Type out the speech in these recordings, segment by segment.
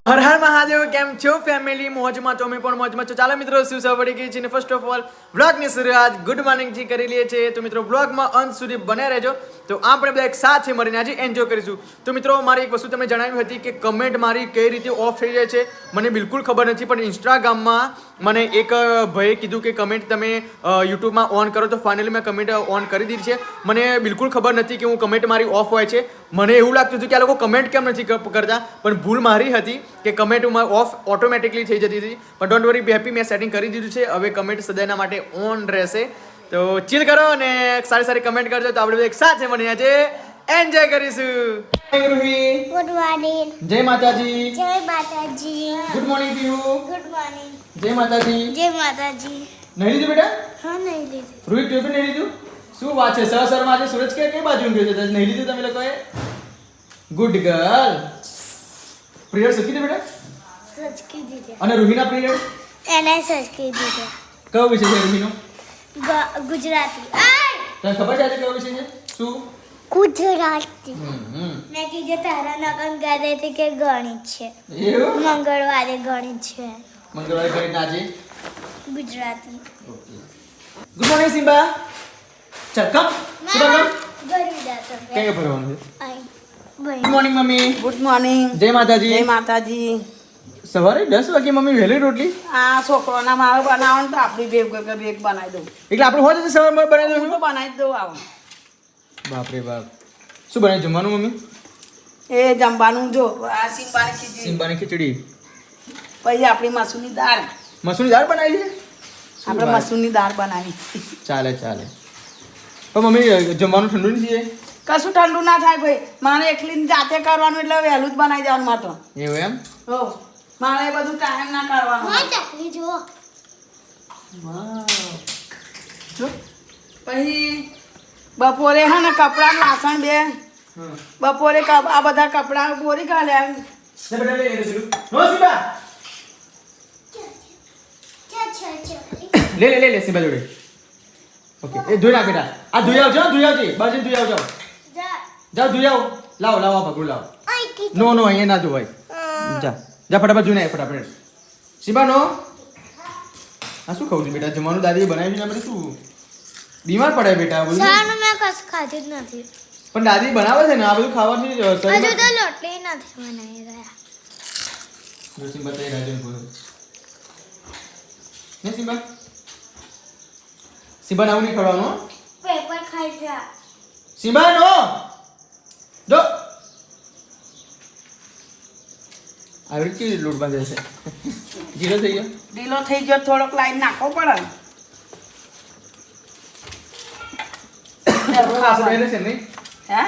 હર હર મહાદેવ. કેમ છો ફેમિલી? મોજમાં છો? અમે પણ મોજમાં છો. ચાલો મિત્રો, શું સવાર પડી ગઈ છે ને ફર્સ્ટ ઓફ ઓલ વ્લોગની શરૂઆત ગુડ મોર્નિંગ થી કરી લઈએ છીએ. તો મિત્રો વ્લોગમાં અંત સુધી બન્યા રહેજો. તો આપણે બધા એક સાથે મળીને આજે એન્જોય કરીશું. તો મિત્રો, મારી એક વસ્તુ તમને જણાવી હતી કે કમેન્ટ મારી કઈ રીતે ઓફ થઈ જાય છે મને બિલકુલ ખબર નથી, પણ ઇન્સ્ટાગ્રામમાં મને એક ભાઈએ કીધું કે કમેન્ટ તમે યુટ્યુબમાં ઓન કરો. તો ફાઇનલી મેં કમેન્ટ ઓન કરી દીધી છે. મને બિલકુલ ખબર નથી કે હું કમેન્ટ મારી ઓફ હોય છે. મને એવું લાગતું હતું કે આ લોકો કમેન્ટ કેમ નથી કરતા, પણ ભૂલ મારી હતી કે કમેન્ટમાં ઓફ ઓટોમેટિકલી થઈ જતી હતી. પણ ડોન્ટ વરી, હેપી મેં સેટિંગ કરી દીધું છે. હવે કમેન્ટ સદાયના માટે ઓન રહેશે. તો ચીલ કરો અને સારી સારી કમેન્ટ કરજો. તો આપણે એક સાથે મળીને આજે એન્જોય કરીશું. Good morning. જય માતાજી. જય માતાજી. Good morning Piyu. Good morning. જય માતાજી. જય માતાજી. નહીં લીધું બેટા? હા, નહીં લીધું. રોહિત તું નહીં લીધું? શું વાત છે? સર માં આજે સૂરજ કઈ બાજુ ગયો છે? નહીં લીધું તમે લોકોએ? Good girl. પ્રિયડ શીખી દે બેટા. સચકી દીધે. અને રૂહીના પ્રિયડ એને સચકી દીધે. કયો વિષય છે રૂહીનો? ગુજરાતી. તને ખબર છે આજે કયો વિષય છે? શું? ગુજરાતી. હમ. મેં કીધું તારા નકન કહે છે કે ગણિત છે. એવું? મંગળવારે ગણિત છે. મંગળવારે ગણિત આજે Gujarati. Okay. Good morning Simba. ચલ કમ. Simba come. ગરી દાતો. કઈ ભરવાનું છે? આઈ. Good morning mummy. Good morning. જય માતાજી. જય માતાજી. સવારે 10 વાગે મમ્મી વહેલી રોટલી? આ છોકરોના મારે બનાવવાનું તો આપણી બેગ બનાવી દઉં. એટલે આપણે હોય તો સવારમાં બનાવી હું તો દઉં. બનાવી જ દઉં આવું. બાપ રે બાપ. શું બનાવી જમવાનું મમ્મી? એ જમવાનું જો આ સિંબાની ખીચડી, સિમ્બાની ખીચડી. પછી આપણી મસૂરની દાળ. મસૂરની દાળ બનાવી છે? શું આપણે વાત? મસૂરની દાળ બનાવી. ચાલે ચાલે. પણ મમ્મી જમવાનું ઠંડુ નહીં છે? કશું ઠંડુ ના થાય ભાઈ. મારે એકલી જાતે કરવાનું એટલે વહેલું જ બનાવી દેવાનું મારે તો. એવું એમ? હો મારે એ બધું ટાઈમ ના કરવાનું. હા, ચકલી જુઓ. જો. પછી બપોરે હે ને કપડાં વાસણ બે બપોરે આ બધા કપડાં બોરી કાઢ્યા. લે બેટા લે પેલું. નો સિમ્બા. લે લે લે લે સિમ્બા જોડે. ઓકે. એ ધોઈ નાખ બેટા. આ ધોઈ આવજો, ધોઈ આવજે. બાજુ ધોઈ આવજો. જાઓ ધોઈ આવો. લાવો લાવો આ પકડું લાવો. નો નો અહીંયા ના ધોવાય. જા જા ફટાફટ જોઈને આય ફટાફટ. સિમ્બા નો. આ શું ખાવું છું બેટા? જમવાનું દાદીએ બનાવ્યું છે આપણે શું બીમાર પડે બેટા બધું? સાનું મેં કશું ખાધું જ નથી. પણ દાદી બનાવે છે ને આ બધું ખાવાથી હજુ શરીર તો રોટલી નથી બનાવી રહ્યા. જો સિમ્બા તઈ રાજન બોલો ને સિમ્બા. સિમ્બા નાવું નહીં ખવડાવવાનું હો. પેપર ખાઈ જા. સિમ્બા નો જો આવી કેવી લોટ બાંધે છે? જીરો થઈ ગયો. ઢીલો થઈ ગયો થોડોક લાઈન નાખવો પડે ને. કપડાં વાસણ બેરે છે નહીં? હે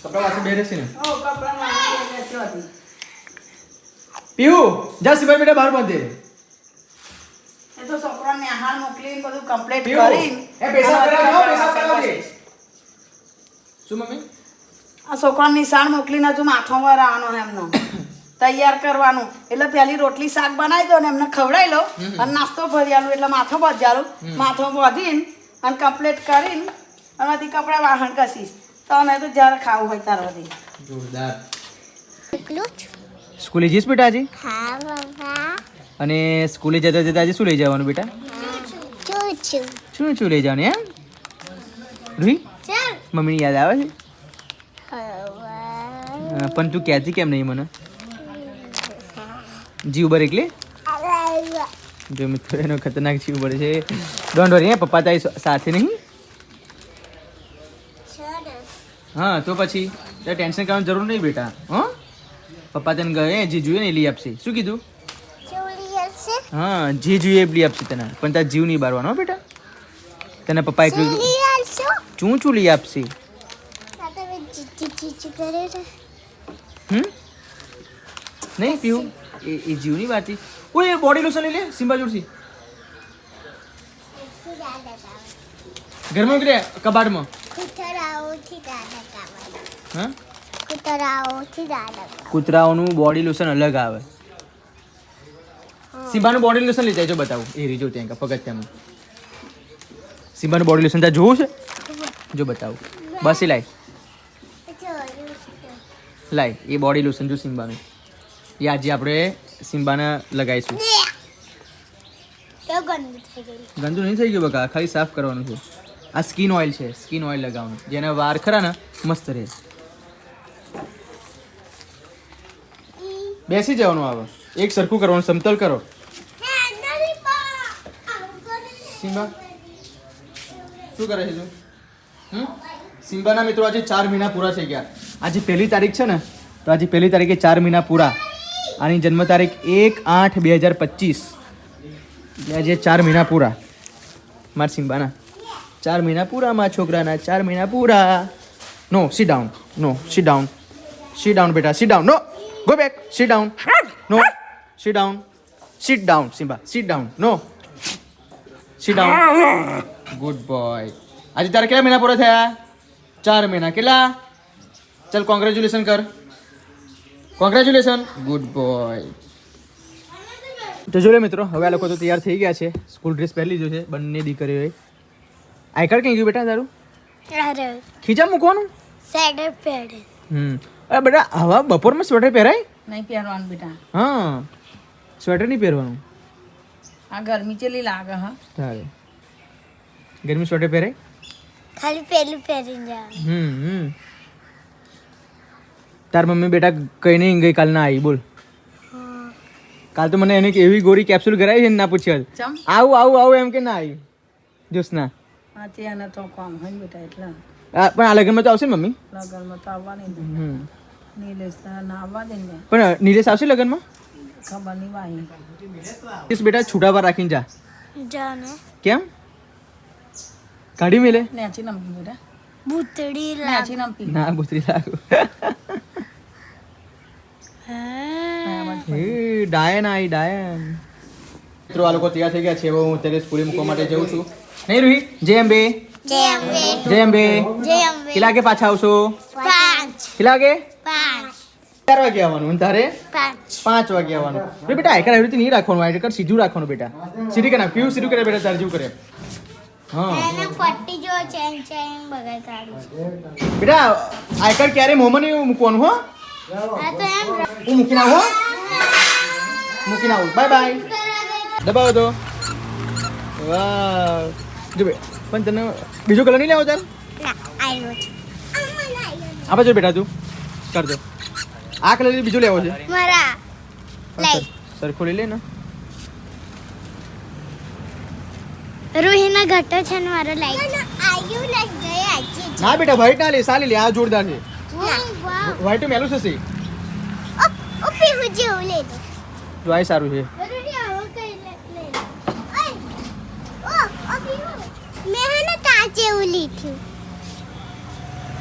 કપડાં વાસણ બેરે છે ને? ઓ કપડાં વાસણ હતી. પીવું જા સિમ્બા બેટા બહાર બાંધે. એ તો છોકરાને નિહાળ મોકલીને બધું કમ્પ્લીટ પીવું કરીને એ પેશાબ કરાવજો, પેશાબ કરાવજે. શું મમ્મી? આ છોકરાને નિશાળ મોકલીને હજુ માથો વરાવાનો એમનો તૈયાર કરવાનું. એટલે પેલી રોટલી શાક બનાવી દો ને એમને ખવડાવી લો અને નાસ્તો ભરી આલું એટલે માથો બજાલું. માથો બાંધીને અને કમ્પ્લીટ કરીને એમાંથી કપડાં વાહણ કશીશ તો અમે તો જ્યારે ખાવું હોય ત્યારે બધી. જોરદાર. એકલું જ? સ્કૂલે જઈશ બેટા આજે? હા બાબા. અને સ્કૂલે જતા જતા આજે શું લઈ જવાનું બેટા? ચૂચુ. શું લઈ જવાનું એમ? રૂહી ચાલ. મમ્મીની યાદ આવે છે? હવે પણ તું કહેતી કેમ નહીં મને? જીવ બર એટલે જો મિત્રો એનો ખતરનાક જીવ બર છે. ડોન્ટ વરી હે, પપ્પા તારી સાથે નહીં. હા તો પછી તારે ટેન્શન કરવાની જરૂર નહીં બેટા. હા પપ્પા તને ગયે જે જોઈએ ને એ લઈ આપશે. શું કીધું? હા જે જોઈએ એ લઈ આપશે તને, પણ તાર જીવ નહીં બારવાનો હો બેટા. તને પપ્પા એકલું ચૂં લઈ આપશે. નહીં પીવું એ જીવની વાત છે. ઓય એ બોડી લોશન લઈ લે સિમ્બા જોડથી. ઘરમાં ઉતરે કબાટમાં. હા કૂતરાઓનું બોડી લોશન અલગ આવે. સિમ્બાનું બોડી લોશન લઈ જાય જો બતાવું. એ રીજો ત્યાં પગથિયામાં સિમ્બાનું બોડી લોશન ત્યાં જોવું છે? જો બતાવું. બસ એ લાય એ બોડી લોશન જો સિમ્બાનું. એ આજે આપણે સિમ્બાને લગાવીશું. તો ગંદુ થઈ ગયું. ગંદુ નહીં થઈ ગયું બકા, ખાલી સાફ કરવાનું છે. આ સ્કિન ઓઇલ છે, સ્કિન ઓઇલ લગાવવાનું, જેના વાળ ખરા ને મસ્ત રહે. બેસી જવાનું આવે, એક સરખું કરવાનું, સમતલ કરો. સિમ્બા શું કરે છે તું? સિમ્બાના મિત્રો આજે 4 મહિના પૂરા થઈ ગયા. આજે 1 તારીખ છે ને, તો આજે 1 તારીખે 4 મહિના પૂરા. આની જન્મ તારીખ 1/8/2025. એટલે આજે 4 મહિના પૂરા મારા સિમ્બાના. 4 મહિના પૂરા મારા છોકરાના, 4 મહિના પૂરા. No sit down, no sit down, sit down બેટા, sit down, no go back, sit down, no sit down, sit down Simba, sit down, no sit down. Good boy. આજે તારે કેટલા મહિના પૂરા થયા? 4 મહિના. કેટલા? ચલ કોંગ્રેચ્યુલેશન કર, કોંગ્રેચ્યુલેશન. Good boy. તો જો લે મિત્રો, હવે આ લોકો તો તૈયાર થઈ ગયા છે. સ્કૂલ ડ્રેસ પહેરી લીધો છે બંને દીકરીઓએ. આઈ કાર્ડ ક્યાં ગયું બેટા તારું? અરે ખીચા મૂકવાનું. સેડર પેડે. અરે બેટા હવા બપોરમાં સ્વેટર પહેરાય? નહીં પહેરવાનું બેટા. હા, સ્વેટર નહીં પહેરવાનું. આ ગરમી ચેલી લાગે હા. તારે ગરમી સ્વેટર પહેરાય? ખાલી પેલું પહેરીને જવાનું. તાર મમ્મી બેટા કઈ નહીં ગઈ કાલ ના આવી બોલ. કાલ તો મને એને એવી ગોરી કેપ્સ્યુલ કરાવી છે ને ના પૂછ્યા. ચમ આવું આવું આવું એમ કે ના આવી જ્યોત્સના. આ ત્યાં તો કામ હોય ને બેટા એટલે પણ આ લગ્નમાં તો આવશે ને મમ્મી? લગનમાં તો આવવાની જ નહીં. નીલેશ ના આવવા દે ને. પણ નીલેશ આવશે લગ્નમાં? ખબર નહીં વાહી. નીલેશ બેટા છૂટા પર રાખીને જા. જાને કેમ? કાઢી મેલે? નેચી નમકી બેટા. ભૂતડી નેચી નમકી. ના બુતરી લાગુ. ડાયન આવી ડાયન. મિત્રો આ લોકો તૈયાર થઈ ગયા છે. હવે હું અત્યારે સ્કૂલે મૂકવા માટે જઉં છું. નહીં રૂહી? જય અંબે. જય અંબે. જય અંબે. જય અંબે. કેટલા વાગે પાછા આવશો? 5 કેટલા વાગે? 5 4 વાગે આવવાનું. અને તારે 5 5 વાગે આવવાનું. અરે બેટા આઈકાર એવી રીતે નહીં રાખવાનું, આઈકાર સીધું રાખવાનું બેટા. સીધી કરે પીવું સીધું કરે બેટા, તારે જેવું કરે. હા એને પટ્ટી જો ચેન ચેન બગાઈ કાઢી. બેટા આઈકાર ક્યારે મોમાં નહીં મૂકવાનું હો. આ તો એમ હું મૂકીને આવું હો. મૂકીને આવું. Bye bye. દબાવો તો. વાહ જો બે પણ તને બીજો કલર નહીં લેવો તાર? ના આયલો છે. આ બાજુ બેટા તું કરજો. આ કલર બીજો લેવો છે? મારા લઈ સરખો લઈ લે ને. રૂહીના ઘટો છે ને મારો લઈ આયુ લઈ ગઈ આજી. ના બેટા વ્હાઈટ ના લે, સાલી લે. આ જોરદાર છે. વાહ વ્હાઈટ મેલું થશે. ઓપી હુજી હું લે દો. જો આ સારું છે. રૂહી આવો કઈ લે લે. ઓય ઓ ઓપી હું મેં હે ને કાચે એવું લીધું.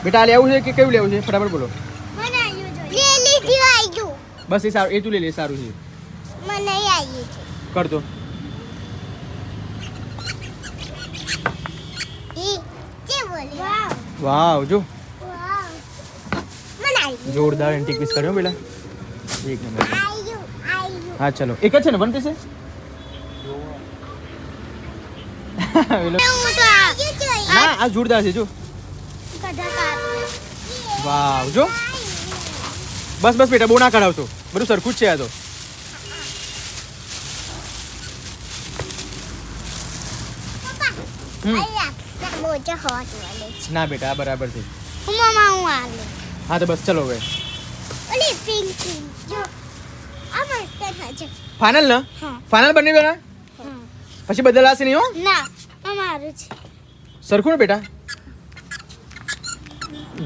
બેટા આ લેવું છે કે કયું લેવું છે? ફટાફટ બોલો. મને આયુ જો લે લીધું આયુ. બસ એ સારું, એ તું લઈ લે, સારું છે. મને આયુ છે. કર દો. ઈ જે બોલે વાવ વાવ જો વાવ મને આયુ જોરદાર એન્ટિક પીસ કર્યો બેટા. એક નંબર. આયુ આયુ. હા ચલો એક જ છે ને? વન પીસ છે? હું તો આયુ જોઈએ. ના આ જોરદાર છે જો. કઢા કાઢ. વાવ જો. બસ બસ બેટા બહુ ના કઢાવશો, બધું સરખું જ છે આ તો. આયા ના મોજા હોટ વાલે છે. ના બેટા આ બરાબર છે. હું મામા હું આલે. હા તો બસ ચલો હવે ઓલી પિંક પિંક જો આ મસ્ત છે. ફાઇનલ ને? હા ફાઇનલ બની બેટા? હા. પછી બદલાશે નહીં હો. ના આ મારું છે. સરખું ને બેટા?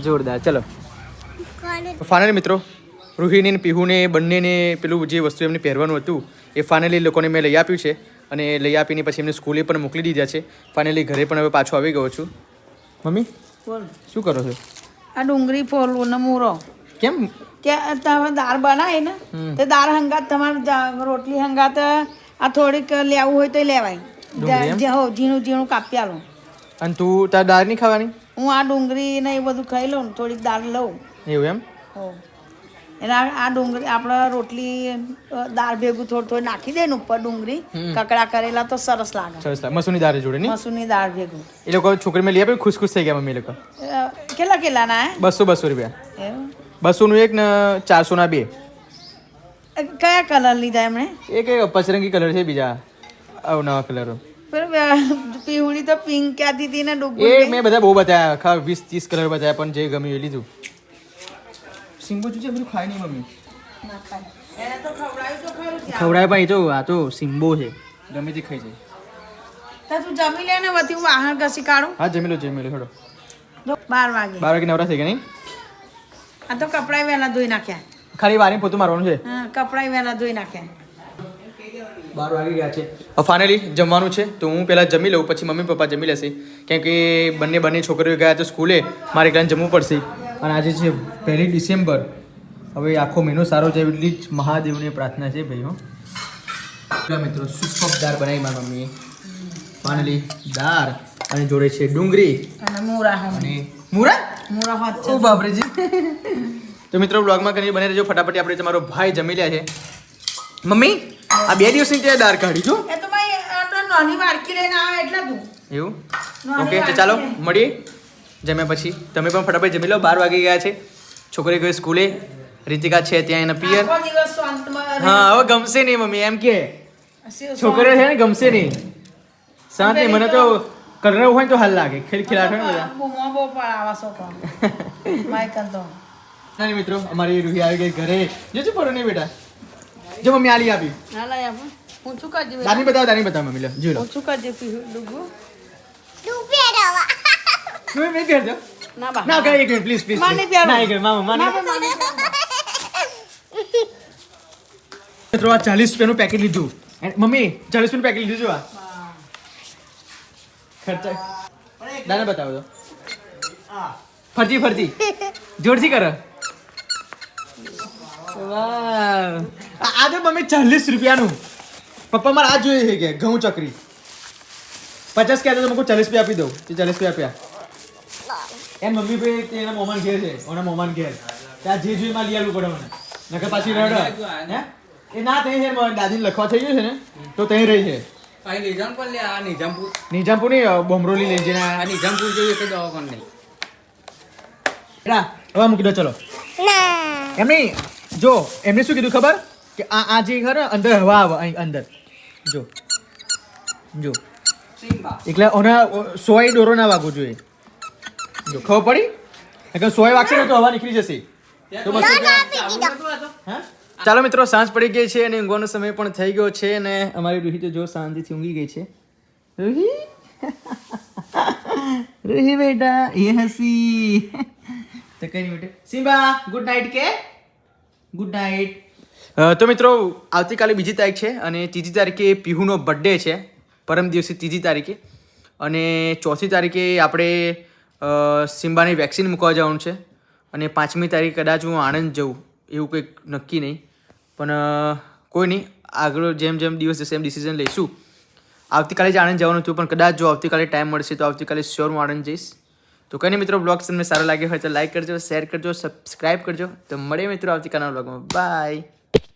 જોરદાર. ચલો કોને ફાઇનલ મિત્રો, રૂહીને ને પીહુને બંનેને પેલું જે વસ્તુ એમને પહેરવાનું હતું એ ફાઇનલી લોકોને મેં લઈ આપ્યું છે. અને લઈ આપીને પછી એમને સ્કૂલે પણ મોકલી દીધા છે. ફાઇનલી ઘરે પણ હવે પાછો આવી ગયો છું. મમ્મી બોલ શું કરો છો? આ ડુંગળી ફોલવું ને મૂરો. કેમ? ત્યાં તમે દાળ બનાવી ને તે દાળ હંગાત તમારે રોટલી હંગાત આ થોડીક લેવું હોય તો લેવાય. ડુંગળી એમ? જે હો ઝીણું ઝીણું કાપી આલું. અને તું તાર દાળ નહીં ખાવાની? હું આ ડુંગળી ને એ બધું ખાઈ લઉં ને થોડીક દાળ લઉં. એવું એમ? હો એટલે આ ડુંગળી આપણે રોટલી દાળ ભેગું થોડું થોડું નાખી દે ને ઉપર ડુંગળી કકડા કરેલા તો સરસ લાગે. સરસ લાગે. મસૂરની દાળ જોડે નહીં? મસૂરની દાળ ભેગું. એ લોકો છોકરી મેં લઈ આપ્યું, ખુશ ખુશ થઈ ગયા મમ્મી લોકો. કેટલા કેટલા ના 200 રૂપિયા. એવું 200 નું એક ને 400 ના 2. કયા કલર લીધા એમણે એક પચરંગી કલર છે બીજા નવા કલરો પીવડી તો પિંક ક્યાંથી હતી ને ડુગુ એ મેં બધા બહુ બતાવ્યા આખા 20-30 કલર બતાવ્યા પણ જે ગમ્યું એ લીધું સિમ્બો છે બધું ખાય નહીં મમ્મી એને તો ખવડાવ્યું તો ખરું છે. ખવડાય ભાઈ તો આ તો સિમ્બો છે ગમે તે ખાઈ જાય તો તું જમી લે ને વધી હું વાહણ ઘસી કાઢું હા જમી લો હેડો જો 12 વાગે 12 વાગે નવરા થઈ ગયા નહીં આ તો કપડાય વહેલા ધોઈ નાખ્યા ખાલી વારી પોતું મારવાનું છે હા કપડાય વહેલા ધોઈ નાખ્યા 12 વાગી ગયા છે ફાઇનલી જમવાનું છે તો હું પહેલાં જમી લઉં પછી મમ્મી પપ્પા જમી લેશે કેમ કે બંને છોકરીઓ ગયા તો સ્કૂલે મારે એકલાને જમવું પડશે અને આજે છે 1 ડિસેમ્બર હવે આખો મહિનો સારો જાય એટલી જ મહાદેવની પ્રાર્થના છે ભાઈ હો મિત્રો સુપર દાળ બનાવી મારી મમ્મીએ ફાઇનલી દાળ અને જોડે છે ડુંગળી અને મૂરા અને મૂરા મૂરા હોત ઓ બાપરેજી તો મિત્રો બ્લોગમાં કરી બને રહેજો ફટાફટ આપણે તમારો ભાઈ જમી લે છે મમ્મી આ 2 દિવસની ત્યાં દાળ કાઢી છો એ તો ભાઈ આપણે નાની વાડકી લઈને આવે એટલે તું એવું નાની ઓકે તો વાડકી ચાલો લઈને. મળીએ જમ્યા પછી તમે પણ ફટાફટ જમી લો 12 વાગી ગયા છે છોકરી ગઈ સ્કૂલે રીતિકા છે ત્યાં એના પિયર આખો દિવસ શાંતમાં હા હવે ગમશે નહીં મમ્મી એમ કે છોકરીઓ છે ને ગમશે નહીં શાંત નહીં મને તો કલર હોય તો હાલ લાગે ખિલખિલાટ હોય ને બધા બૂમો બહુ પડાવા છોકરો માઇકલ તો નાની મિત્રો અમારી રૂહી આવી ગઈ ઘરે જો પડો નહીં બેટા જો મમ્મી આલી આપી ના લાય આપણે ઊંચું કરજે દાની બતાવો મમ્મી લો જોઈ લો ઊંચું કરજે પીહુ ડુગુ તું પહેરવા તમે મેં પહેરજો ના બા ના કઈ એક મિનિટ પ્લીઝ પ્લીઝ માની પહેરો. ના એક મિનિટ મામા ના માની બા, માની પહેરો. મિત્રો આ 40 રૂપિયાનું પેકેટ લીધું અને મમ્મી 40 રૂપિયાનું પેકેટ લીધું જો આ ખર્ચા દાને બતાવો તો ફરતી જોરથી કરો વાહ આ જો મમ્મી 40 રૂપિયાનું પપ્પા મારે આ જોઈએ છે કે ઘઉં ચકરી 50 કહેતો તો મને 40 રૂપિયા આપી દઉં તે 40 રૂપિયા આપ્યા એમ મમ્મી ભાઈ તે એના મોમાન ઘેર છે ઓના મોમાન ઘેર ત્યાં જે જોઈએ માં લઈ આવવું પડે મને નકર પાછી રડ હે એ ના તઈ છે મારી દાદીને લખવા થઈ ગયું છે ને તો તઈ રહી છે અહીં નિઝામપુર લે આ નિઝામપુર નિજામપુર ની બોમરોલી લઈ જઈને આ નિઝામપુર જેવું એક દવાખાનું નહીં બેટા હવે મૂકી દો ચલો ના એમ નહીં જો એમને શું કીધું ખબર કે આ જે ઘર અંદર હવા આવે અહીં અંદર જો સિમ્બા એટલે ઓના સોય દોરો ના વાગવો જોઈએ જો ખબર પડી એટલે સોય વાગશે ને તો હવા નીકળી જશે તો બસ હા ચાલો મિત્રો સાંજ પડી ગઈ છે અને ઊંઘવાનો સમય પણ થઈ ગયો છે અને અમારી રૂહી તો જો શાંતિથી ઊંઘી ગઈ છે રૂહી રૂહી બેટા એ હસી તો કઈ નહીં બેટા સિમ્બા ગુડ નાઇટ કે ગુડ નાઇટ તો મિત્રો આવતીકાલે 2જી તારીખ છે અને 3જી તારીખે પીહુનો બર્થડે છે પરમ દિવસે 3જી તારીખે અને 4થી તારીખે આપણે સિમ્બાની વેક્સિન મૂકવા જવાનું છે અને 5મી તારીખે કદાચ હું આણંદ જઉં એવું કંઈક નક્કી નહીં પણ કોઈ નહીં આગળ જેમ દિવસ જશે એમ ડિસિઝન લઈશું આવતીકાલે જ આણંદ જવાનું હતું પણ કદાચ જો આવતીકાલે ટાઈમ મળશે તો આવતીકાલે શ્યોર હું આણંદ જઈશ તો કંઈ નહીં મિત્રો બ્લોગ તમને સારો લાગ્યો હોય તો લાઈક કરજો શેર કરજો સબસ્ક્રાઈબ કરજો તો મળીએ મિત્રો આવતીકાલના બ્લોગમાં બાય